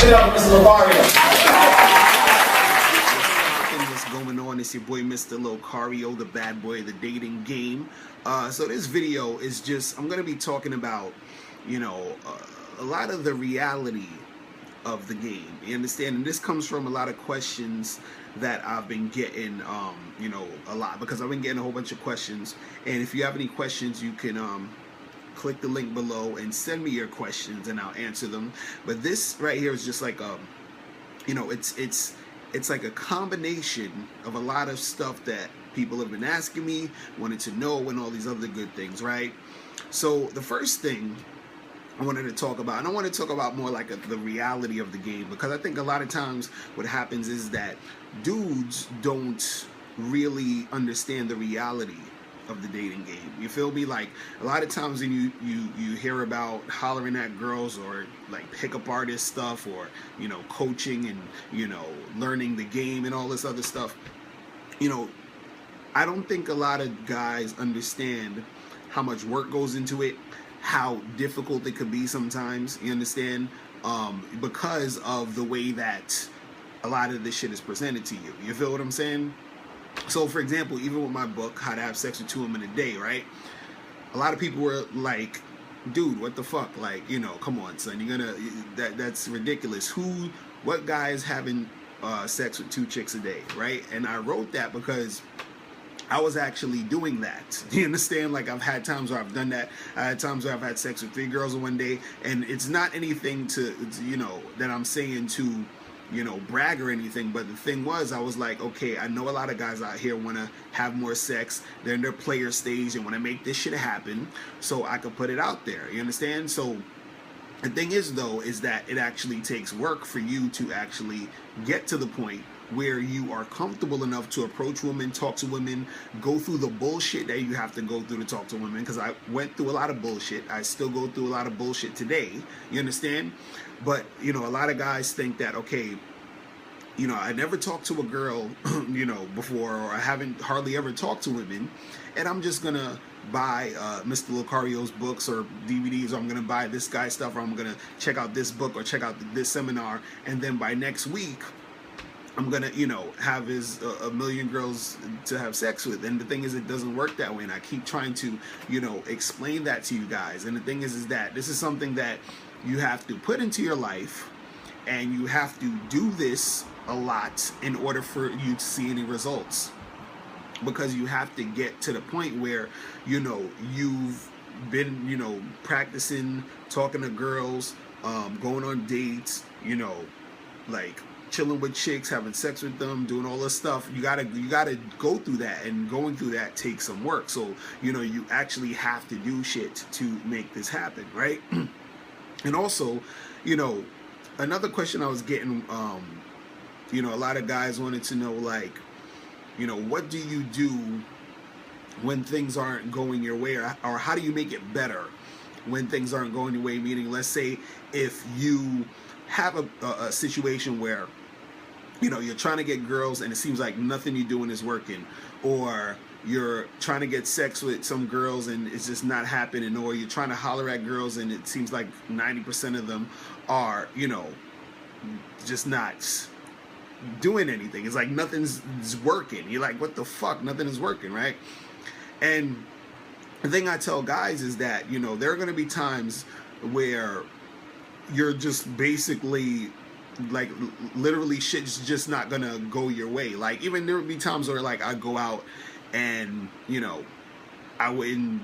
it up for Mr. Locario. What's going on? It's your boy Mr. Locario, the bad boy of the dating game. So this video is just, I'm going to be talking about, you know, a lot of the reality of the game. You understand? And this comes from a lot of questions that I've been getting, you know, a lot, because I've been getting a whole bunch of questions. And if you have any questions, you can click the link below and send me your questions and I'll answer them. But this right here is just like a, you know, it's like a combination of a lot of stuff that people have been asking me, wanted to know, and all these other good things, right? So the first thing I wanted to talk about, and I want to talk about more like the reality of the game, because I think a lot of times what happens is that dudes don't really understand the reality of the dating game. You feel me? Like a lot of times when you hear about hollering at girls, or like pickup artist stuff, or, you know, coaching and, you know, learning the game and all this other stuff, you know, I don't think a lot of guys understand how much work goes into it, how difficult it could be sometimes, you understand, because of the way that a lot of this shit is presented to you. You feel what I'm saying? So for example, even with my book, How to Have Sex with 2 Women a Day, right? A lot of people were like, dude, what the fuck? Like, you know, come on, son, you're gonna, that's ridiculous. What guy is having sex with 2 chicks a day, right? And I wrote that because I was actually doing that. You understand? Like, I've had times where I've done that. I had times where I've had sex with 3 girls in one day, and it's not anything to, you know, that I'm saying to, you know, brag or anything. But the thing was, I was like, okay, I know a lot of guys out here want to have more sex. They're in their player stage and want to make this shit happen, so I could put it out there. You understand? So the thing is, though, is that it actually takes work for you to actually get to the point where you are comfortable enough to approach women, talk to women, go through the bullshit that you have to go through to talk to women. Because I went through a lot of bullshit. I still go through a lot of bullshit today. You understand? But, you know, a lot of guys think that, okay, you know, I never talked to a girl, you know, before, or I haven't hardly ever talked to women, and I'm just gonna buy Mr. Locario's books or DVDs, or I'm gonna buy this guy's stuff, or I'm gonna check out this book or check out this seminar, and then by next week I'm gonna, you know, have a million girls to have sex with. And the thing is, it doesn't work that way. And I keep trying to, you know, explain that to you guys. And the thing is that this is something that you have to put into your life, and you have to do this a lot in order for you to see any results. Because you have to get to the point where, you know, you've been, you know, practicing, talking to girls, going on dates, you know, like chilling with chicks, having sex with them, doing all this stuff. You gotta go through that, and going through that takes some work. So, you know, you actually have to do shit to make this happen, right? And also, you know, another question I was getting, you know, a lot of guys wanted to know, like, you know, what do you do when things aren't going your way, or how do you make it better when things aren't going your way? Meaning, let's say if you have a situation where, you know, you're trying to get girls and it seems like nothing you're doing is working, or you're trying to get sex with some girls and it's just not happening, or you're trying to holler at girls and it seems like 90% of them are, you know, just not doing anything. It's like nothing's working. You're like, what the fuck? Nothing is working, right? And the thing I tell guys is that, you know, there are going to be times where you're just basically, like, literally shit's just not gonna go your way. Like, even there would be times where, like, I go out and, you know, I wouldn't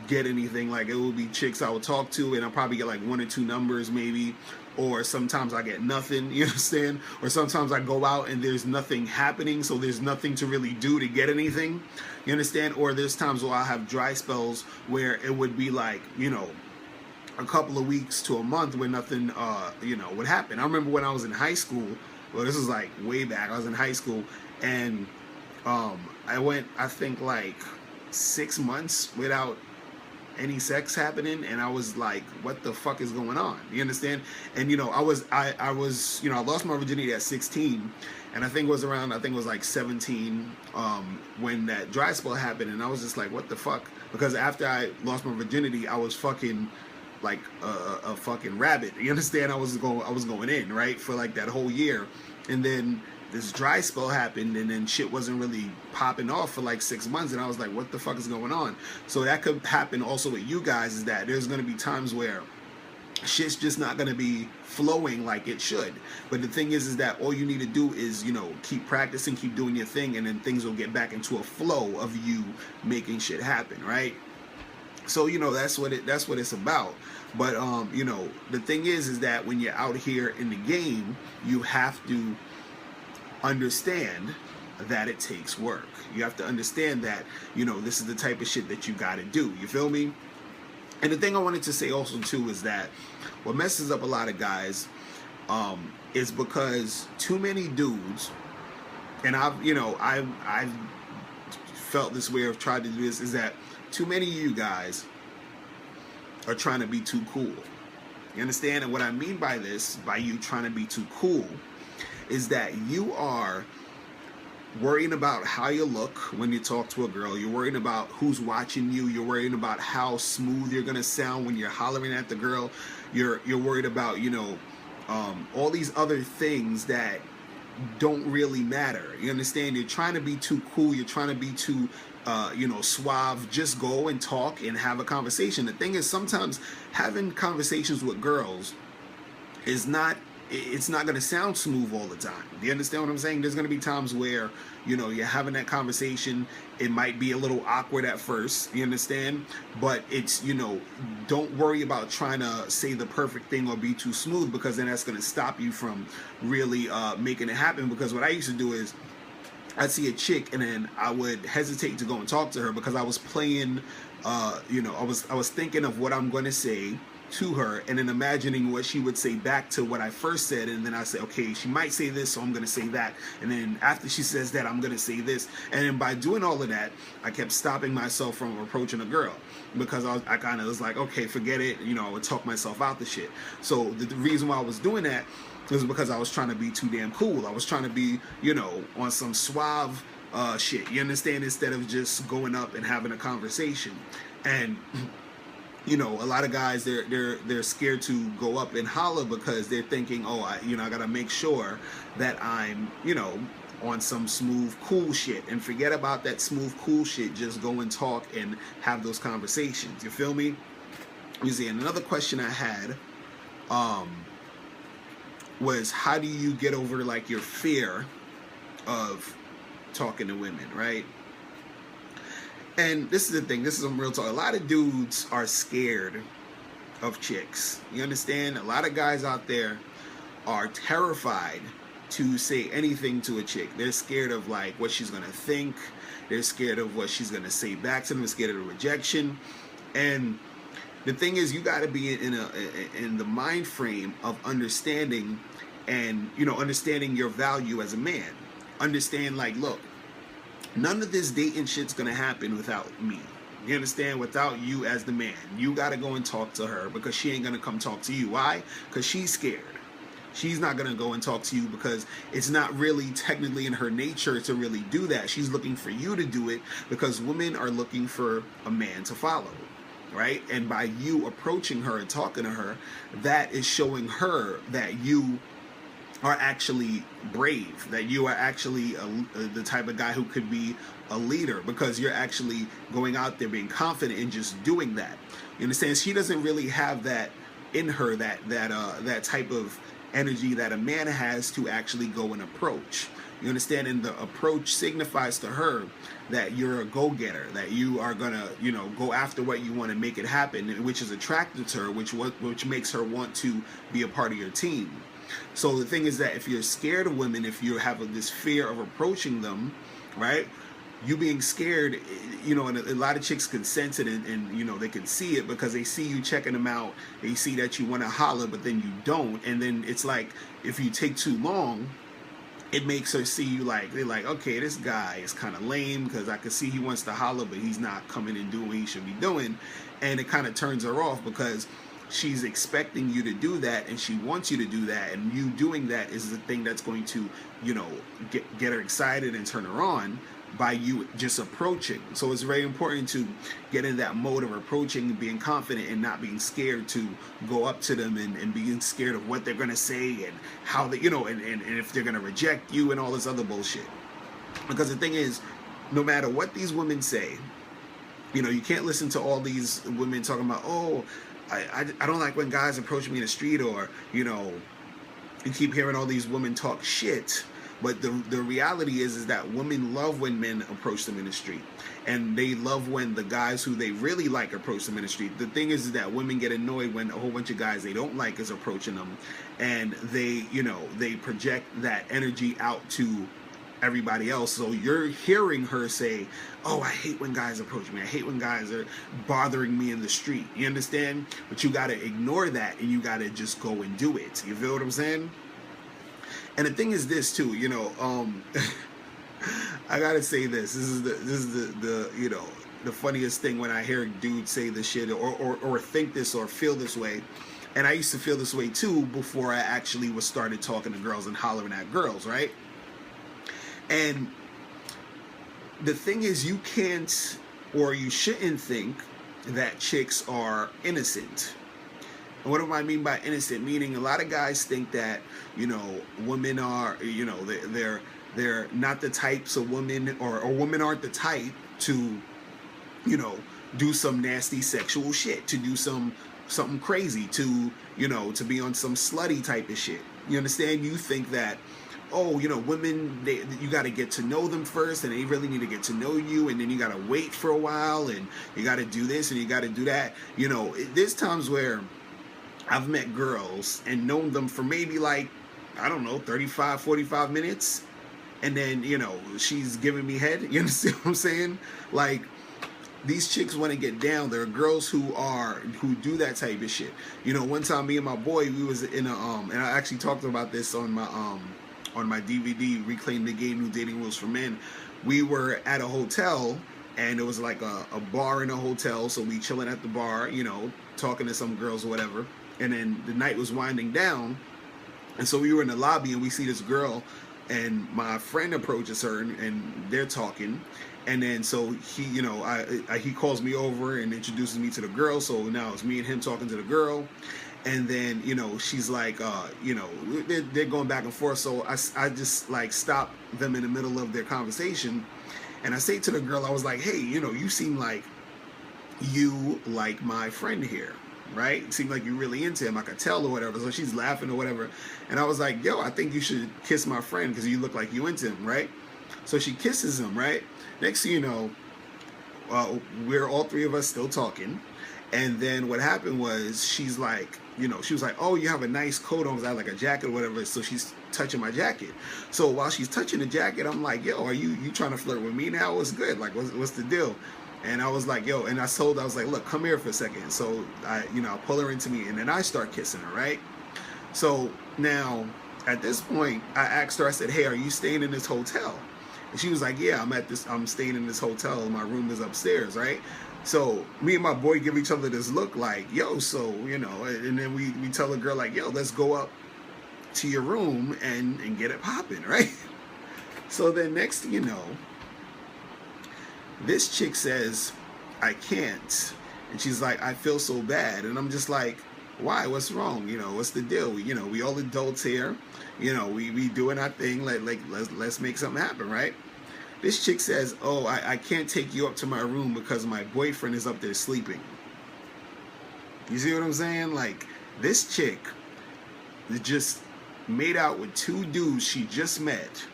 get anything. Like, it would be chicks I would talk to, and I'll probably get like 1 or 2 numbers maybe, or sometimes I get nothing, you understand? Or sometimes I go out and there's nothing happening, so there's nothing to really do to get anything, you understand? Or there's times where I'll have dry spells where it would be like, you know, a couple of weeks to a month where nothing, you know, would happen. I remember when I was in high school, well, this is like way back, I was in high school, and I went, I think, like 6 months without any sex happening, and I was like, what the fuck is going on? You understand? And, you know, I was, you know, I lost my virginity at 16, and I think it was around, I think it was like 17, when that dry spell happened, and I was just like, what the fuck? Because after I lost my virginity, I was fucking like a fucking rabbit. You understand? I was going in, right, for like that whole year, and then this dry spell happened, and then shit wasn't really popping off for like 6 months, and I was like, what the fuck is going on? So that could happen also with you guys, is that there's going to be times where shit's just not going to be flowing like it should. But the thing is that all you need to do is, you know, keep practicing, keep doing your thing, and then things will get back into a flow of you making shit happen, right? So, you know, that's what it's about. But you know, the thing is that when you're out here in the game, you have to understand that it takes work. You have to understand that, you know, this is the type of shit that you got to do. You feel me? And the thing I wanted to say also too is that what messes up a lot of guys is because too many dudes, and I've felt this way, I've tried to do this, is that too many of you guys are trying to be too cool. You understand? And what I mean by this, by you trying to be too cool, is that you are worrying about how you look when you talk to a girl. You're worrying about who's watching you. You're worrying about how smooth you're gonna sound when you're hollering at the girl. You're worried about, you know, all these other things that don't really matter. You understand? You're trying to be too cool. You're trying to be too you know, suave. Just go and talk and have a conversation. The thing is, sometimes having conversations with girls is not, it's not going to sound smooth all the time. Do you understand what I'm saying? There's going to be times where, you know, you're having that conversation. It might be a little awkward at first. You understand? But it's, you know, don't worry about trying to say the perfect thing or be too smooth, because then that's going to stop you from really making it happen. Because what I used to do is, I'd see a chick and then I would hesitate to go and talk to her because I was playing, you know, I was thinking of what I'm going to say to her, and then imagining what she would say back to what I first said, and then I say, okay, she might say this, so I'm going to say that, and then after she says that, I'm going to say this. And then by doing all of that, I kept stopping myself from approaching a girl, because I kind of was like, okay, forget it, you know, I would talk myself out the shit. So the reason why I was doing that was because I was trying to be too damn cool. I was trying to be, you know, on some suave shit, you understand, instead of just going up and having a conversation. And you know, a lot of guys, they're scared to go up and holler because they're thinking, oh, I gotta make sure that I'm, you know, on some smooth, cool shit, and forget about that smooth, cool shit. Just go and talk and have those conversations. You feel me? You see, and another question I had was, how do you get over like your fear of talking to women, right? And this is the thing, this is some real talk. A lot of dudes are scared of chicks. You understand? A lot of guys out there are terrified to say anything to a chick. They're scared of like what she's gonna think. They're scared of what she's gonna say back to them. They're scared of the rejection. And the thing is, you gotta be in the mind frame of understanding, and, you know, understanding your value as a man. Understand, like, look, none of this dating shit's gonna happen without me. You understand? Without you as the man. You gotta go and talk to her, because she ain't gonna come talk to you. Why? Because she's scared. She's not gonna go and talk to you because it's not really technically in her nature to really do that. She's looking for you to do it, because women are looking for a man to follow, right? And by you approaching her and talking to her, that is showing her that you are actually brave, that you are actually the type of guy who could be a leader, because you're actually going out there being confident and just doing that. You understand? She doesn't really have that in her, that type of energy that a man has to actually go and approach. You understand? And the approach signifies to her that you're a go-getter, that you are gonna, you know, go after what you want to make it happen, which is attractive to her, which makes her want to be a part of your team. So the thing is that if you're scared of women, if you have this fear of approaching them, right? You being scared, you know, and a lot of chicks can sense it, and you know, they can see it, because they see you checking them out. They see that you want to holler, but then you don't. And then it's like, if you take too long, it makes her see you like, they're like, okay, this guy is kind of lame, because I can see he wants to holler, but he's not coming and doing what he should be doing. And it kind of turns her off, because she's expecting you to do that, and she wants you to do that, and you doing that is the thing that's going to, you know, get her excited and turn her on. by you just approaching. So it's very important to get in that mode of approaching, being confident and not being scared to go up to them and being scared of what they're going to say and how they, and if they're going to reject you and all this other bullshit. Because the thing is, no matter what these women say, you can't listen to all these women talking about, oh, I don't like when guys approach me in the street, or, you keep hearing all these women talk shit. But the reality is that women love when men approach them in the street. And they love when the guys who they really like approach them in the street. The thing is that women get annoyed when a whole bunch of guys they don't like is approaching them. And they, they project that energy out to everybody else. So you're hearing her say, oh, I hate when guys approach me. I hate when guys are bothering me in the street. You understand? But you got to ignore that and you got to just go and do it. You feel what I'm saying? And the thing is this too, I gotta say this. This is the funniest thing when I hear dudes say this shit or think this or feel this way. And I used to feel this way too before I actually was started talking to girls and hollering at girls, right? And the thing is, you can't or you shouldn't think that chicks are innocent. And what do I mean by innocent? Meaning a lot of guys think that, women are, they're not the types of women, or women aren't the type to, do some nasty sexual shit, to do something crazy, to, to be on some slutty type of shit. You understand? You think that, oh, women, you got to get to know them first, and they really need to get to know you, and then you got to wait for a while, and you got to do this, and you got to do that. There's times where I've met girls and known them for maybe 35, 45 minutes. And then, she's giving me head. You understand what I'm saying? Like, these chicks want to get down. There are girls who do that type of shit. One time me and my boy, we was in and I actually talked about this on my DVD, Reclaim the Game, New Dating Rules for Men. We were at a hotel, and it was like a bar in a hotel. So we chilling at the bar, talking to some girls or whatever. And then the night was winding down, and so we were in the lobby, and we see this girl, and my friend approaches her, and they're talking, and then so he, he calls me over and introduces me to the girl. So now it's me and him talking to the girl, and then she's like, they're going back and forth. So I just stop them in the middle of their conversation, and I say to the girl, I was like, hey, you seem like you like my friend here. Right? It seemed like you're really into him. I could tell or whatever. So she's laughing or whatever. And I was like, yo, I think you should kiss my friend because you look like you into him, right? So she kisses him, right? Next thing you know, we're all three of us still talking. And then what happened was she's like, she was like, oh, you have a nice coat on. I was like a jacket or whatever. So she's touching my jacket. So while she's touching the jacket, I'm like, yo, are you trying to flirt with me now? What's good? Like, what's the deal? And I was like, yo, and I was like, look, come here for a second. So I pull her into me, and then I start kissing her, right? So now at this point, I asked her, I said, hey, are you staying in this hotel? And she was like, yeah, I'm staying in this hotel. My room is upstairs, right? So me and my boy give each other this look like, yo, so, and then we tell the girl like, yo, let's go up to your room and get it popping, right? So then next thing you know, this chick says, I can't. And she's like, I feel so bad. And I'm just like, why? What's wrong? What's the deal? We all adults here. We doing our thing. Let's make something happen, right? This chick says, oh, I can't take you up to my room because my boyfriend is up there sleeping. You see what I'm saying? Like, this chick just made out with two dudes she just met,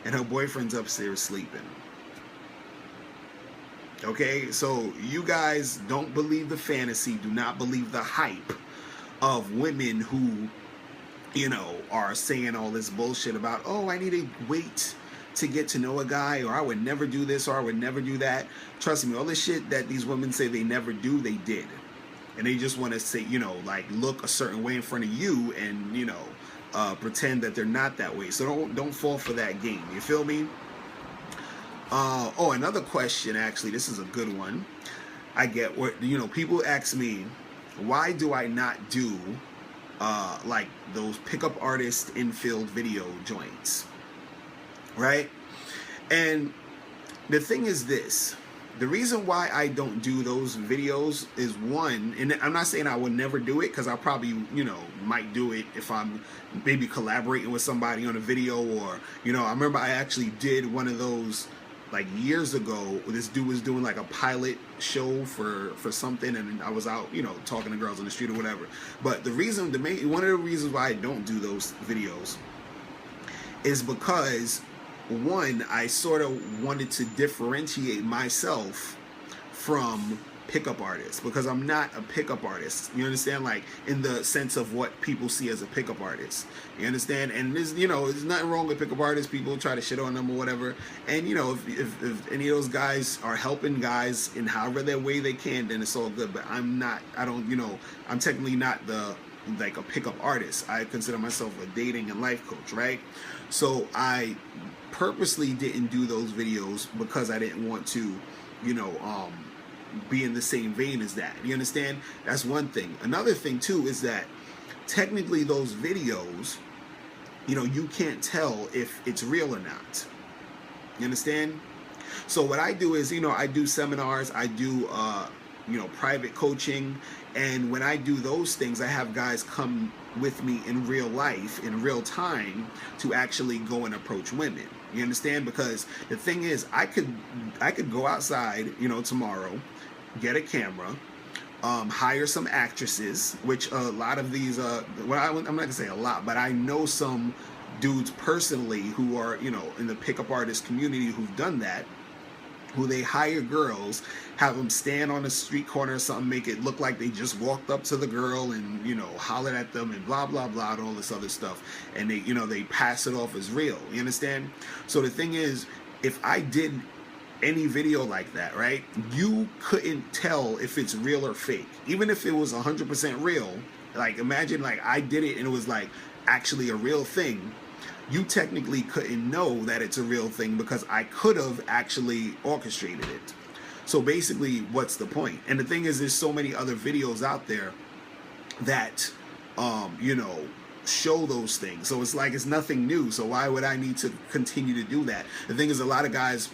and her boyfriend's upstairs sleeping. Okay, so you guys don't believe the fantasy, do not believe the hype of women who, are saying all this bullshit about, oh, I need to wait to get to know a guy, or I would never do this, or I would never do that. Trust me, all the shit that these women say they never do, they did. And they just want to say, look a certain way in front of you and, pretend that they're not that way. So don't fall for that game. You feel me? Another question, actually, this is a good one. I get what, people ask me, why do I not do, those pickup artist infield video joints, right? And the thing is this. The reason why I don't do those videos is, one, and I'm not saying I would never do it, because I probably, might do it if I'm maybe collaborating with somebody on a video, or, I remember I actually did one of those like years ago. This dude was doing like a pilot show for something, and I was out, talking to girls on the street or whatever. But one of the reasons why I don't do those videos is because, one, I sort of wanted to differentiate myself from pickup artists, because I'm not a pickup artist. You understand? Like, in the sense of what people see as a pickup artist. You understand? And there's nothing wrong with pickup artists. People try to shit on them or whatever. And if any of those guys are helping guys in however their way they can, then it's all good. But I'm technically not like a pickup artist. I consider myself a dating and life coach, right? So I purposely didn't do those videos because I didn't want to, be in the same vein as that. You understand? That's one thing. Another thing too is that technically those videos, you can't tell if it's real or not. You understand? So what I do is, I do seminars, I do private coaching, and when I do those things, I have guys come with me in real life, in real time, to actually go and approach women. You understand? Because the thing is, I could go outside, tomorrow, get a camera, hire some actresses, which a lot of these, I'm not gonna say a lot, but I know some dudes personally who are, in the pickup artist community who've done that, who they hire girls, have them stand on a street corner or something, make it look like they just walked up to the girl and, hollered at them and blah, blah, blah, and all this other stuff. And they, they pass it off as real. You understand? So the thing is, if I did any video like that, right, you couldn't tell if it's real or fake. Even if it was 100% real, like imagine like I did it and it was like actually a real thing, you technically couldn't know that it's a real thing because I could have actually orchestrated it. So basically, what's the point? And the thing is, there's so many other videos out there that, show those things. So it's like, it's nothing new. So why would I need to continue to do that? The thing is, a lot of guys,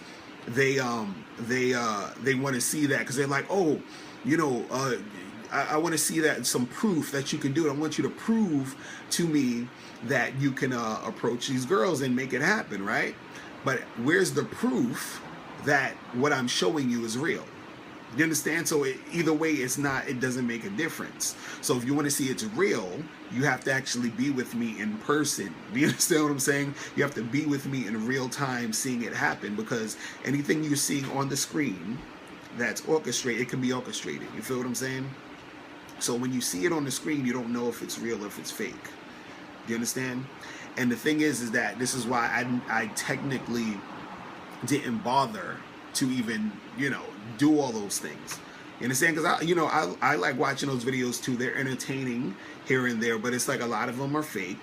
they want to see that because they're like, oh, I want to see that, some proof that you can do it. I want you to prove to me that you can approach these girls and make it happen, right? But where's the proof that what I'm showing you is real? You understand? So either way, it doesn't make a difference. So if you want to see it's real, you have to actually be with me in person. Do you understand what I'm saying? You have to be with me in real time seeing it happen, because anything you're seeing on the screen that's orchestrated, it can be orchestrated. You feel what I'm saying? So when you see it on the screen, you don't know if it's real or if it's fake. Do you understand? And the thing is that this is why I technically didn't bother to even, do all those things. You understand? Because I like watching those videos too. They're entertaining here and there, but it's like a lot of them are fake.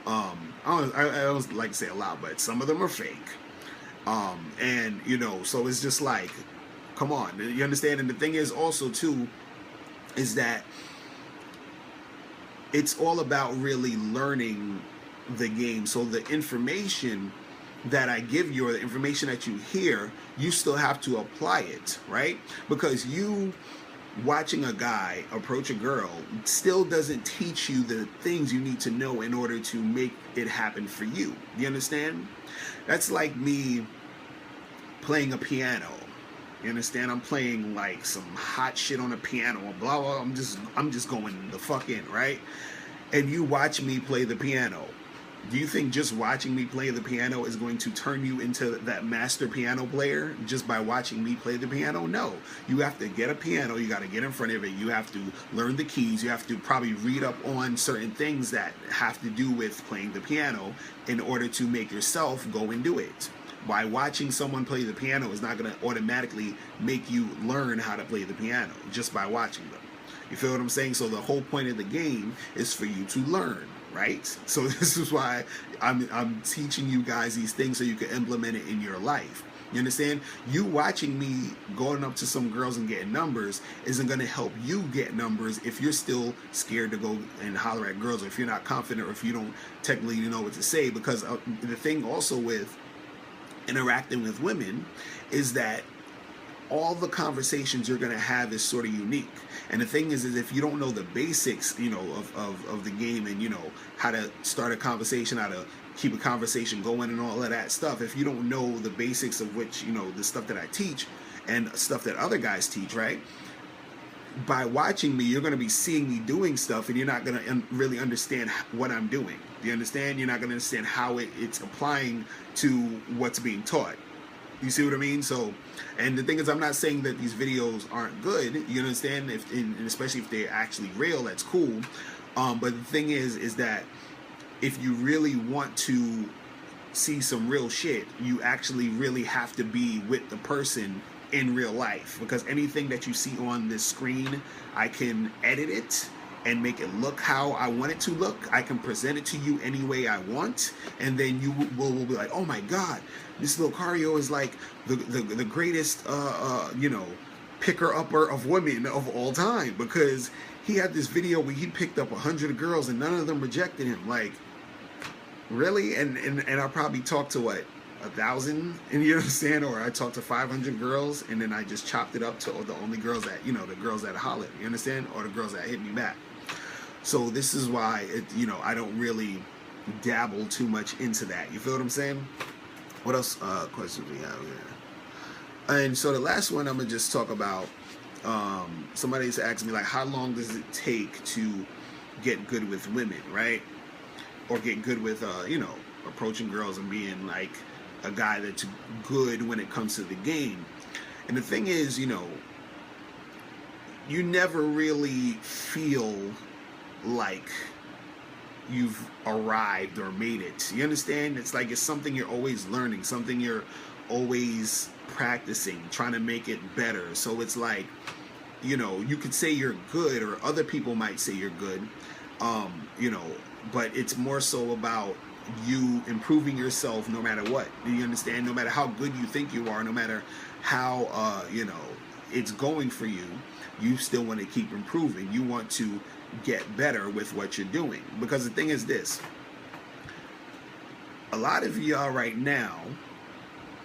I don't like to say a lot, but some of them are fake. And so it's just like, come on, you understand? And the thing is also too, is that it's all about really learning the game. So the information that I give you, or the information that you hear, you still have to apply it, right? Because you watching a guy approach a girl still doesn't teach you the things you need to know in order to make it happen for you. You understand? That's like me playing a piano. You understand? I'm playing like some hot shit on a piano, blah blah. I'm just going the fuck in, right? And you watch me play the piano. Do you think just watching me play the piano is going to turn you into that master piano player just by watching me play the piano? No. You have to get a piano. You got to get in front of it. You have to learn the keys. You have to probably read up on certain things that have to do with playing the piano in order to make yourself go and do it. By watching someone play the piano is not going to automatically make you learn how to play the piano just by watching them. You feel what I'm saying? So the whole point of the game is for you to learn, right? So this is why I'm teaching you guys these things so you can implement it in your life. You understand? You watching me going up to some girls and getting numbers isn't going to help you get numbers if you're still scared to go and holler at girls, or if you're not confident, or if you don't technically know what to say. Because the thing also with interacting with women is that all the conversations you're going to have is sort of unique. And the thing is if you don't know the basics, you know, of the game, and, you know, how to start a conversation, how to keep a conversation going and all of that stuff, if you don't know the basics of which, you know, the stuff that I teach and stuff that other guys teach, right? By watching me, you're going to be seeing me doing stuff, and you're not going to really understand what I'm doing. Do you understand? You're not going to understand how it's applying to what's being taught. You see what I mean? So, and the thing is, I'm not saying that these videos aren't good. You understand? And especially if they're actually real, that's cool. But the thing is that if you really want to see some real shit, you actually really have to be with the person in real life, because anything that you see on this screen, I can edit it and make it look how I want it to look. I can present it to you any way I want, and then you will be like, oh my God, this Locario is like the greatest you know, picker-upper of women of all time, because he had this video where he picked up 100 girls and none of them rejected him. Like, really? And I probably talked to what, 1,000, and you understand, or I talked to 500 girls, and then I just chopped it up to the only girls that, you know, the girls that hollered, you understand, or the girls that hit me back. So this is why you know, I don't really dabble too much into that. You feel what I'm saying? What else questions we have here? And so the last one I'm gonna just talk about. Somebody's asked me, like, how long does it take to get good with women, right? Or get good with you know, approaching girls and being like a guy that's good when it comes to the game. And the thing is, you know, you never really feel like you've arrived or made it. You understand? It's like it's something you're always learning, something you're always practicing, trying to make it better. So it's like, you know, you could say you're good, or other people might say you're good, you know, but it's more so about you improving yourself no matter what. Do you understand? No matter how good you think you are, no matter how you know, it's going for you, you still want to keep improving. You want to get better with what you're doing. Because the thing is this, a lot of y'all right now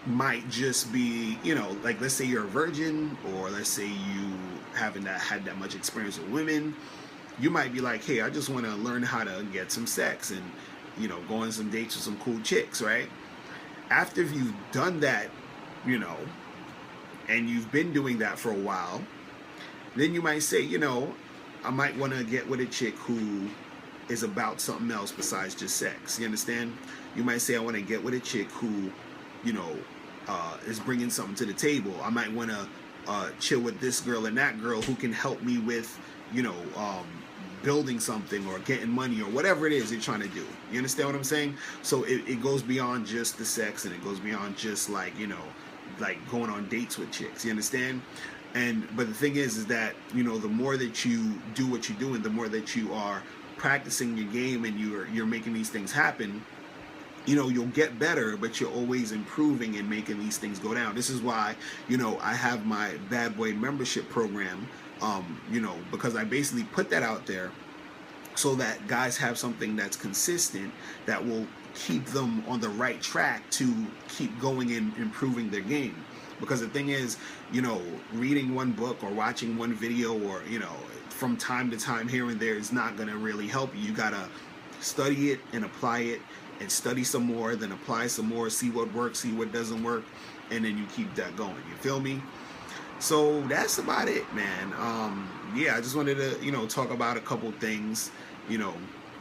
might just be, you know, like, let's say you're a virgin, or let's say you haven't had that much experience with women. You might be like, hey, I just want to learn how to get some sex and, you know, go on some dates with some cool chicks, right? After you've done that, you know, and you've been doing that for a while, then you might say, you know, I might want to get with a chick who is about something else besides just sex. You understand? You might say, I want to get with a chick who, you know, is bringing something to the table. I might want to chill with this girl and that girl who can help me with, you know, building something or getting money or whatever it is you're trying to do. You understand what I'm saying? So it goes beyond just the sex, and it goes beyond just, like, you know, like going on dates with chicks. You understand? But the thing is that, you know, the more that you do what you're doing, the more that you are practicing your game and you're making these things happen, you know, you'll get better, but you're always improving and making these things go down. This is why, you know, I have my Bad Boy membership program, you know, because I basically put that out there so that guys have something that's consistent that will keep them on the right track to keep going and improving their game. Because the thing is, you know, reading one book or watching one video, or, you know, from time to time here and there, is not going to really help you. You got to study it and apply it, and study some more, then apply some more, see what works, see what doesn't work, and then you keep that going. You feel me? So that's about it, man. Yeah, I just wanted to, you know, talk about a couple things, you know,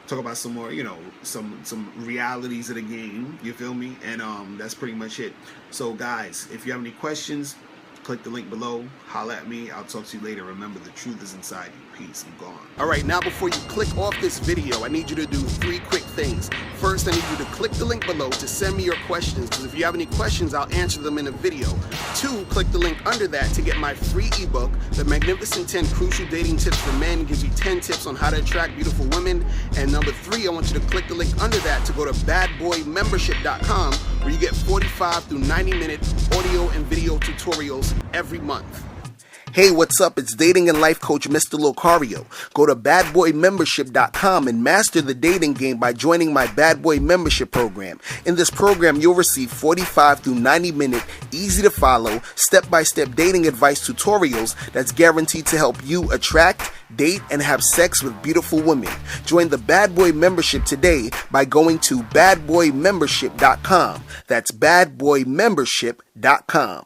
talk about some more, you know, some realities of the game. You feel me? And that's pretty much it. So guys, if you have any questions, click the link below, holla at me. I'll talk to you later. Remember, the truth is inside you. Peace. I'm gone. All right, now before you click off this video, I need you to do 3 quick things. First, I need you to click the link below to send me your questions, because if you have any questions, I'll answer them in a video. 2, click the link under that to get my free ebook, The Magnificent 10 Crucial Dating Tips for Men. Gives you 10 tips on how to attract beautiful women. And number 3, I want you to click the link under that to go to badboymembership.com, where you get 45 through 90-minute audio and video tutorials every month. Hey, what's up? It's dating and life coach Mr. Locario. Go to badboymembership.com and master the dating game by joining my Bad Boy Membership program. In this program, you'll receive 45 through 90-minute, easy-to-follow, step-by-step dating advice tutorials that's guaranteed to help you attract, date, and have sex with beautiful women. Join the Bad Boy Membership today by going to badboymembership.com. That's badboymembership.com.